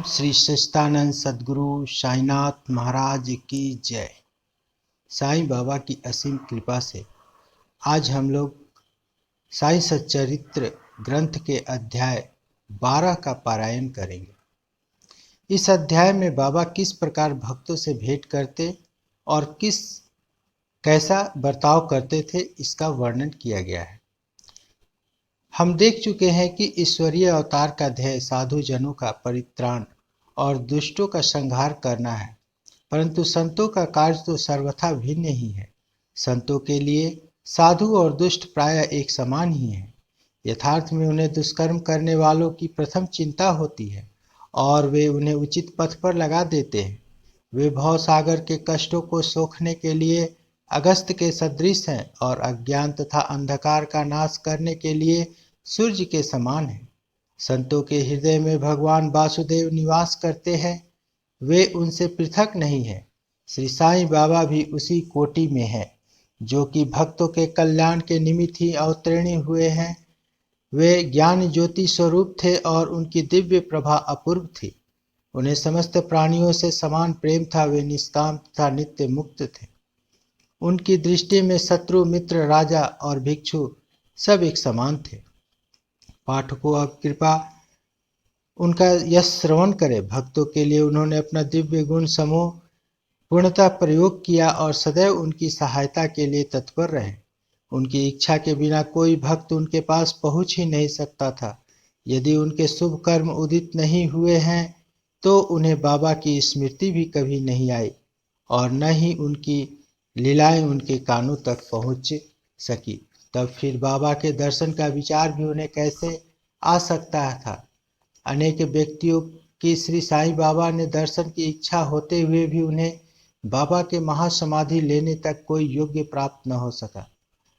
श्री सच्चिदानंद सद्गुरु साईनाथ महाराज की जय। साईं बाबा की असीम कृपा से आज हम लोग साईं सच्चरित्र ग्रंथ के अध्याय 12 का पारायण करेंगे। इस अध्याय में बाबा किस प्रकार भक्तों से भेंट करते और कैसा बर्ताव करते थे, इसका वर्णन किया गया है। हम देख चुके हैं कि ईश्वरीय अवतार का ध्येय साधु जनों का परित्राण और दुष्टों का संहार करना है, परंतु संतों का कार्य तो सर्वथा भिन्न ही है। संतों के लिए साधु और दुष्ट प्रायः एक समान ही है। यथार्थ में उन्हें दुष्कर्म करने वालों की प्रथम चिंता होती है और वे उन्हें उचित पथ पर लगा देते हैं। वे भव सागर के कष्टों को सोखने के लिए अगस्त के सदृश हैं और अज्ञान तथा अंधकार का नाश करने के लिए सूर्य के समान है। संतों के हृदय में भगवान वासुदेव निवास करते हैं, वे उनसे पृथक नहीं है। श्री साईं बाबा भी उसी कोटि में है, जो कि भक्तों के कल्याण के निमित्त ही अवतरणी हुए हैं। वे ज्ञान ज्योति स्वरूप थे और उनकी दिव्य प्रभा अपूर्व थी। उन्हें समस्त प्राणियों से समान प्रेम था। वे निष्काम तथा नित्य मुक्त थे। उनकी दृष्टि में शत्रु, मित्र, राजा और भिक्षु सब एक समान थे। पाठकों अब कृपा उनका यश श्रवण करे। भक्तों के लिए उन्होंने अपना दिव्य गुण समूह पूर्णतः प्रयोग किया और सदैव उनकी सहायता के लिए तत्पर रहे। उनकी इच्छा के बिना कोई भक्त उनके पास पहुंच ही नहीं सकता था। यदि उनके शुभ कर्म उदित नहीं हुए हैं तो उन्हें बाबा की स्मृति भी कभी नहीं आई और न ही उनकी लीलाएं उनके कानों तक पहुंच सकी। तब फिर बाबा के दर्शन का विचार भी उन्हें कैसे आ सकता था। अनेक व्यक्तियों की श्री साईं बाबा ने दर्शन की इच्छा होते हुए भी उन्हें बाबा के महासमाधि लेने तक कोई योग्य प्राप्त न हो सका।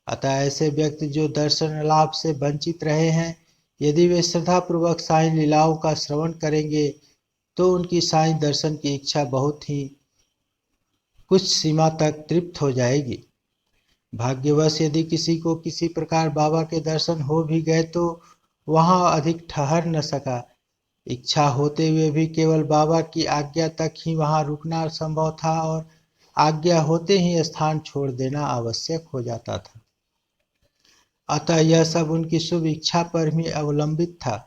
अतः ऐसे व्यक्ति जो दर्शन लाभ से वंचित रहे हैं, यदि वे श्रद्धापूर्वक साईं लीलाओं का श्रवण करेंगे तो उनकी साईं दर्शन की इच्छा बहुत ही कुछ सीमा तक तृप्त हो जाएगी। भाग्यवश यदि किसी को किसी प्रकार बाबा के दर्शन हो भी गए तो वहां अधिक ठहर न सका। इच्छा होते हुए भी केवल बाबा की आज्ञा तक ही वहां रुकना संभव था और आज्ञा होते ही स्थान छोड़ देना आवश्यक हो जाता था। अतः यह सब उनकी शुभ इच्छा पर भी अवलंबित था।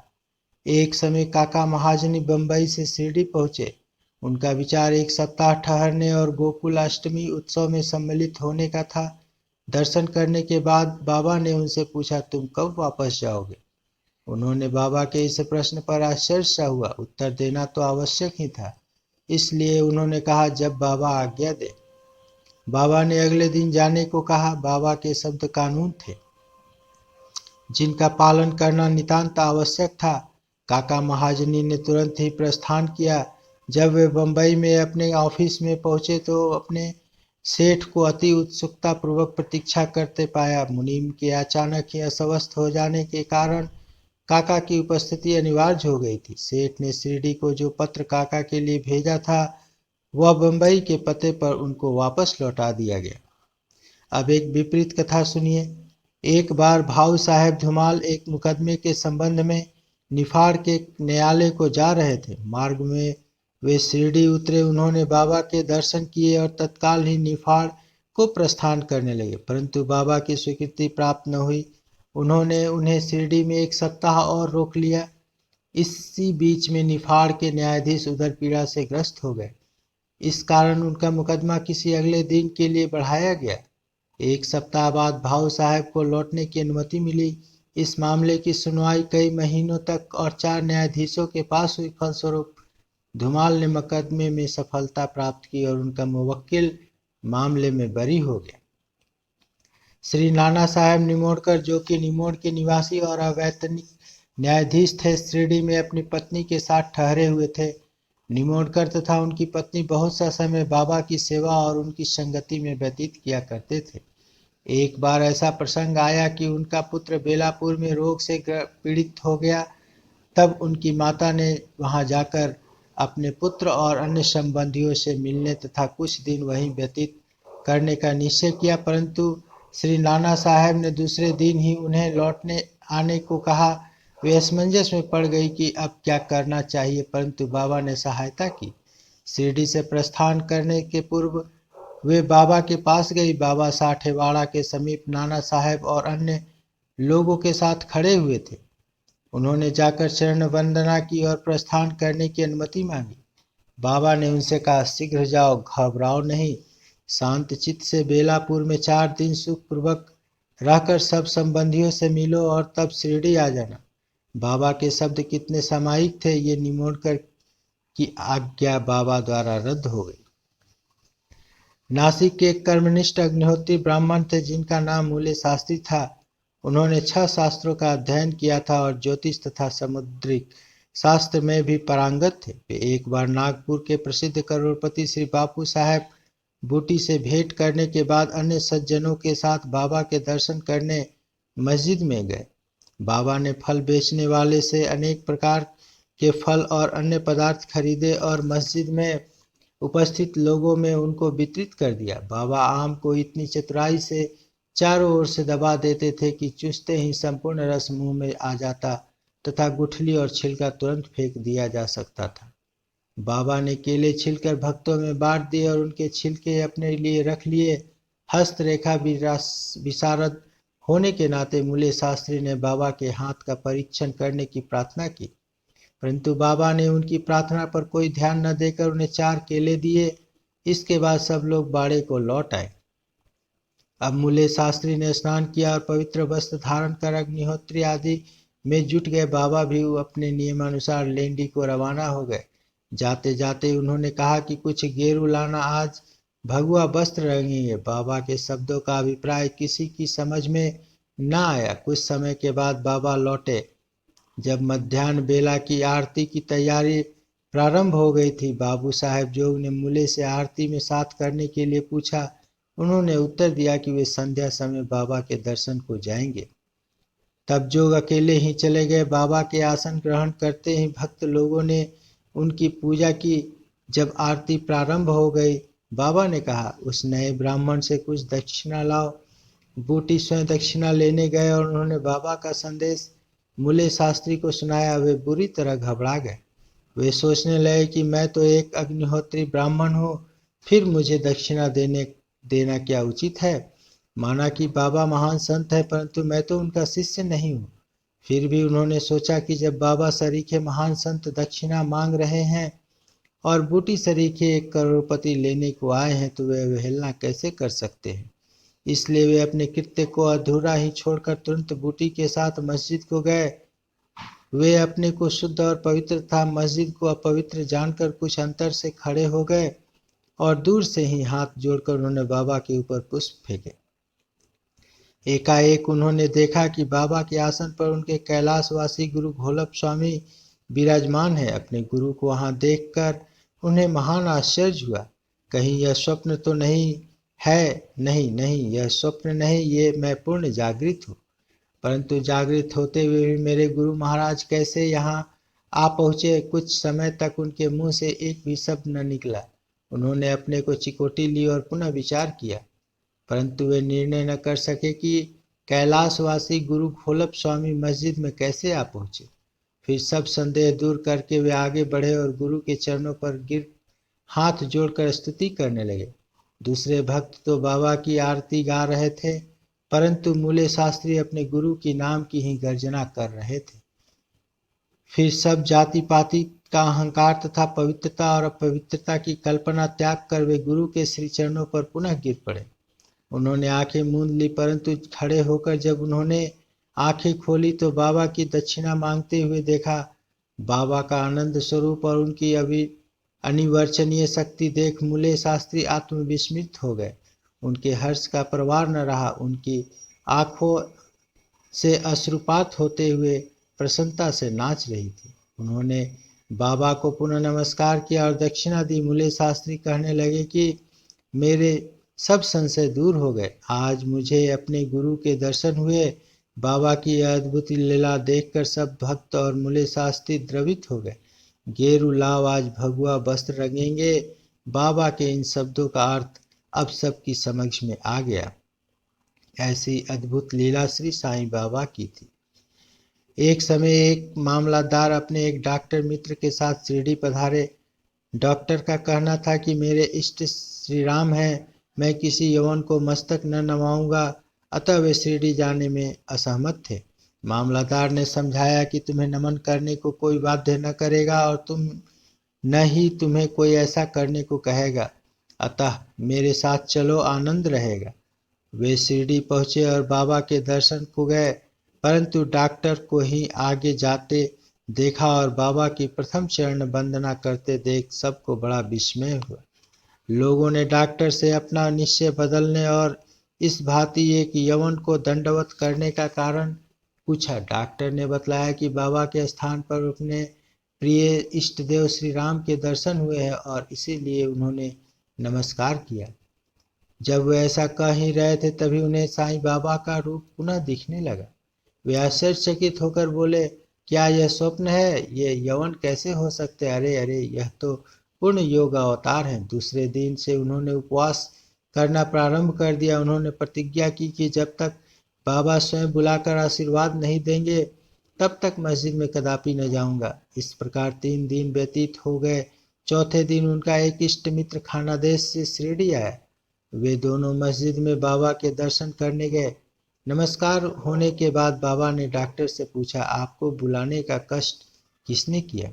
एक समय काका महाजनी बंबई से शिरडी पहुंचे। उनका विचार एक सप्ताह ठहरने और गोकुल अष्टमी उत्सव में सम्मिलित होने का था। दर्शन करने के बाद बाबा ने उनसे पूछा, तुम कब वापस जाओगे? उन्होंने बाबा के इस प्रश्न पर आश्चर्य सा हुआ। उत्तर देना तो आवश्यक ही था, इसलिए उन्होंने कहा, जब बाबा आज्ञा दे। बाबा ने अगले दिन जाने को कहा। बाबा के शब्द कानून थे जिनका पालन करना नितांत आवश्यक था। काका महाजनी ने तुरंत ही प्रस्थान किया। जब वे बंबई में अपने ऑफिस में पहुंचे तो अपने सेठ को अति उत्सुकता पूर्वक प्रतीक्षा करते पाया। मुनीम के अचानक ही अस्वस्थ हो जाने के कारण काका की उपस्थिति अनिवार्य हो गई थी। सेठ ने शिरडी को जो पत्र काका के लिए भेजा था वह बंबई के पते पर उनको वापस लौटा दिया गया। अब एक विपरीत कथा सुनिए। एक बार भाऊ साहेब धुमाल एक मुकदमे के संबंध में निफाड़ के न्यायालय को जा रहे थे। मार्ग में वे शिरडी उतरे। उन्होंने बाबा के दर्शन किए और तत्काल ही निफाड़ को प्रस्थान करने लगे, परंतु बाबा की स्वीकृति प्राप्त न हुई। उन्होंने उन्हें शिरडी में एक सप्ताह और रोक लिया। इसी बीच में निफाड़ के न्यायाधीश उधर पीड़ा से ग्रस्त हो गए। इस कारण उनका मुकदमा किसी अगले दिन के लिए बढ़ाया गया। एक सप्ताह बाद भाऊ साहब को लौटने की अनुमति मिली। इस मामले की सुनवाई कई महीनों तक और 4 न्यायाधीशों के पास हुई। फलस्वरूप धुमाल ने मुकदमे में सफलता प्राप्त की और उनका मुवक्किल मामले में बरी हो गया। श्री नाना साहब निमोड़कर, जो कि निमोड़ के निवासी और अवैतनिक न्यायाधीश थे, शिरडी में अपनी पत्नी के साथ ठहरे हुए थे। निमोड़कर तथा उनकी पत्नी बहुत सा समय बाबा की सेवा और उनकी संगति में व्यतीत किया करते थे। एक बार ऐसा प्रसंग आया कि उनका पुत्र बेलापुर में रोग से पीड़ित हो गया। तब उनकी माता ने वहां जाकर अपने पुत्र और अन्य संबंधियों से मिलने तथा कुछ दिन वहीं व्यतीत करने का निश्चय किया, परंतु श्री नाना साहब ने दूसरे दिन ही उन्हें लौटने आने को कहा। वे असमंजस में पड़ गई कि अब क्या करना चाहिए, परंतु बाबा ने सहायता की। शिरडी से प्रस्थान करने के पूर्व वे बाबा के पास गई। बाबा साठेवाड़ा के समीप नाना साहेब और अन्य लोगों के साथ खड़े हुए थे। उन्होंने जाकर चरण वंदना की और प्रस्थान करने की अनुमति मांगी। बाबा ने उनसे कहा, शीघ्र जाओ, घबराओ नहीं। शांत चित्त से बेलापुर में 4 दिन सुखपूर्वक रहकर सब संबंधियों से मिलो और तब शिरडी आ जाना। बाबा के शब्द कितने सामायिक थे, ये निमोड़कर की आज्ञा बाबा द्वारा रद्द हो गई। नासिक के एक कर्मनिष्ठ अग्निहोत्री ब्राह्मण थे जिनका नाम मूल्य शास्त्री था। उन्होंने 6 शास्त्रों का अध्ययन किया था और ज्योतिष तथा समुद्रिक शास्त्र में भी पारंगत थे। वे एक बार नागपुर के प्रसिद्ध करोड़पति श्री बापू साहेब बूटी से भेंट करने के बाद अन्य सज्जनों के साथ बाबा के दर्शन करने मस्जिद में गए। बाबा ने फल बेचने वाले से अनेक प्रकार के फल और अन्य पदार्थ खरीदे और मस्जिद में उपस्थित लोगों में उनको वितरित कर दिया। बाबा आम को इतनी चतुराई से चारों ओर से दबा देते थे कि चूसते ही संपूर्ण रस मुंह में आ जाता तथा गुठली और छिलका तुरंत फेंक दिया जा सकता था। बाबा ने केले छिलकर भक्तों में बांट दिए और उनके छिलके अपने लिए रख लिए। हस्तरेखा विशारद होने के नाते मूल्य शास्त्री ने बाबा के हाथ का परीक्षण करने की प्रार्थना की, परंतु बाबा ने उनकी प्रार्थना पर कोई ध्यान न देकर उन्हें 4 केले दिए। इसके बाद सब लोग बाड़े को लौट आए। अब मूल्य शास्त्री ने स्नान किया और पवित्र वस्त्र धारण कर अग्निहोत्री आदि में जुट गए। बाबा भी अपने नियमानुसार लेंडी को रवाना हो गए। जाते जाते उन्होंने कहा कि कुछ गेरू लाना, आज भगवा वस्त्र रंगेंगे। बाबा के शब्दों का अभिप्राय किसी की समझ में न आया। कुछ समय के बाद बाबा लौटे। जब मध्याह्न बेला की आरती की तैयारी प्रारंभ हो गई थी, बाबू साहेब जोग ने मूल्य से आरती में साथ करने के लिए पूछा। उन्होंने उत्तर दिया कि वे संध्या समय बाबा के दर्शन को जाएंगे। तब जोग अकेले ही चले गए। बाबा के आसन ग्रहण करते ही भक्त लोगों ने उनकी पूजा की। जब आरती प्रारंभ हो गई, बाबा ने कहा, उस नए ब्राह्मण से कुछ दक्षिणा लाओ। बूटी स्वयं दक्षिणा लेने गए और उन्होंने बाबा का संदेश मूल्य शास्त्री को सुनाया। वे बुरी तरह घबरा गए। वे सोचने लगे कि मैं तो एक अग्निहोत्री ब्राह्मण हूँ, फिर मुझे दक्षिणा देना क्या उचित है। माना कि बाबा महान संत है, परंतु मैं तो उनका शिष्य नहीं हूँ। फिर भी उन्होंने सोचा कि जब बाबा सरीखे महान संत दक्षिणा मांग रहे हैं और बूटी सरीखे एक करोड़पति लेने को आए हैं, तो वे अवहेलना कैसे कर सकते हैं। इसलिए वे अपने कृत्य को अधूरा ही छोड़कर तुरंत बूटी के साथ मस्जिद को गए। वे अपने को शुद्ध और पवित्र था मस्जिद को अपवित्र जानकर कुछ अंतर से खड़े हो गए और दूर से ही हाथ जोड़कर उन्होंने बाबा के ऊपर पुष्प फेंके। एकाएक उन्होंने देखा कि बाबा के आसन पर उनके कैलाशवासी गुरु घोलप स्वामी विराजमान है। अपने गुरु को वहां देखकर उन्हें महान आश्चर्य हुआ। कहीं यह स्वप्न तो नहीं है? नहीं नहीं, यह स्वप्न नहीं, ये मैं पूर्ण जागृत हूँ। परंतु जागृत होते हुए भी मेरे गुरु महाराज कैसे यहाँ आ पहुँचे? कुछ समय तक उनके मुंह से एक भी शब्द न निकला। उन्होंने अपने को चिकोटी ली और पुनः विचार किया, परंतु वे निर्णय न कर सके कि कैलाशवासी गुरु घोलप स्वामी मस्जिद में कैसे आ पहुँचे। फिर सब संदेह दूर करके वे आगे बढ़े और गुरु के चरणों पर गिर हाथ जोड़कर स्तुति करने लगे। दूसरे भक्त तो बाबा की आरती गा रहे थे, परंतु मूल्य शास्त्री अपने गुरु की नाम की ही गर्जना कर रहे थे। फिर सब जाति पाति का अहंकार तथा पवित्रता और अपवित्रता की कल्पना त्याग कर वे गुरु के श्री चरणों पर पुनः गिर पड़े। उन्होंने आंखें मूंद ली, परंतु खड़े होकर जब उन्होंने आंखें खोली तो बाबा की दक्षिणा मांगते हुए देखा। बाबा का आनंद स्वरूप और उनकी अनिवर्चनीय शक्ति देख मूल्य शास्त्री आत्मविस्मृत हो गए। उनके हर्ष का परवार न रहा। उनकी आंखों से अश्रुपात होते हुए प्रसन्नता से नाच रही थी। उन्होंने बाबा को पुनः नमस्कार किया और दक्षिणा दी। मूल्य शास्त्री कहने लगे कि मेरे सब संशय दूर हो गए। आज मुझे अपने गुरु के दर्शन हुए। बाबा की अद्भुत लीला देखकर सब भक्त और मूल्य शास्त्री द्रवित हो गए। गेरू लाओ, आज भगवा वस्त्र रंगेंगे। बाबा के इन शब्दों का अर्थ अब सबकी समझ में आ गया। ऐसी अद्भुत लीला श्री साईं बाबा की थी। एक समय एक मामलादार अपने एक डॉक्टर मित्र के साथ शिरडी पधारे। डॉक्टर का कहना था कि मेरे इष्ट श्री राम हैं, मैं किसी यवन को मस्तक न नवाऊंगा, अतः वे शिरडी जाने में असहमत थे। मामलादार ने समझाया कि तुम्हें नमन करने को कोई बाध्य न करेगा और न ही तुम्हें कोई ऐसा करने को कहेगा, अतः मेरे साथ चलो, आनंद रहेगा। वे शिरडी पहुंचे और बाबा के दर्शन को गए, परंतु डॉक्टर को ही आगे जाते देखा और बाबा की प्रथम चरण वंदना करते देख सबको बड़ा विस्मय हुआ। लोगों ने डॉक्टर से अपना निश्चय बदलने और इस भांति एक यवन को दंडवत करने का कारण पूछा। डॉक्टर ने बतलाया कि बाबा के स्थान पर अपने प्रिय इष्ट देव श्री राम के दर्शन हुए हैं और इसीलिए उन्होंने नमस्कार किया। जब वे ऐसा कह ही रहे थे तभी उन्हें साईं बाबा का रूप पुनः दिखने लगा। वे आश्चर्यचकित होकर बोले, क्या यह स्वप्न है? ये यवन कैसे हो सकते? अरे अरे, यह तो पूर्ण योग अवतार हैं। दूसरे दिन से उन्होंने उपवास करना प्रारंभ कर दिया। उन्होंने प्रतिज्ञा की कि जब तक बाबा स्वयं बुलाकर आशीर्वाद नहीं देंगे तब तक मस्जिद में कदापि न जाऊंगा। इस प्रकार 3 दिन व्यतीत हो गए। चौथे दिन उनका एक इष्ट मित्र खानादेश से शिरडी आया। वे दोनों मस्जिद में बाबा के दर्शन करने गए। नमस्कार होने के बाद बाबा ने डॉक्टर से पूछा, आपको बुलाने का कष्ट किसने किया?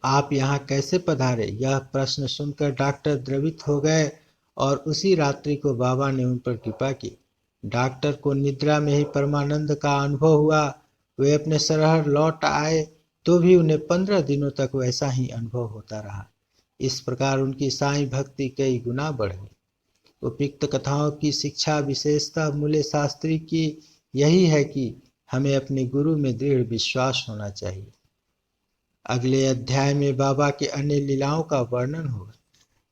आप यहाँ कैसे पधारे? यह प्रश्न सुनकर डॉक्टर द्रवित हो गए और उसी रात्रि को बाबा ने उन पर कृपा की। डॉक्टर को निद्रा में ही परमानंद का अनुभव हुआ। वे अपने सरहर लौट आए तो भी उन्हें 15 दिनों तक वैसा ही अनुभव होता रहा। इस प्रकार उनकी साईं भक्ति कई गुना बढ़ गई। उपयुक्त कथाओं की शिक्षा विशेषतः मूल्य शास्त्री की यही है कि हमें अपने गुरु में दृढ़ विश्वास होना चाहिए। अगले अध्याय में बाबा के अन्य लीलाओं का वर्णन होगा।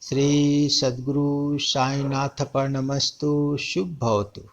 श्री सद्गुरु साईनाथ प्रणमस्तु। शुभ भवतु।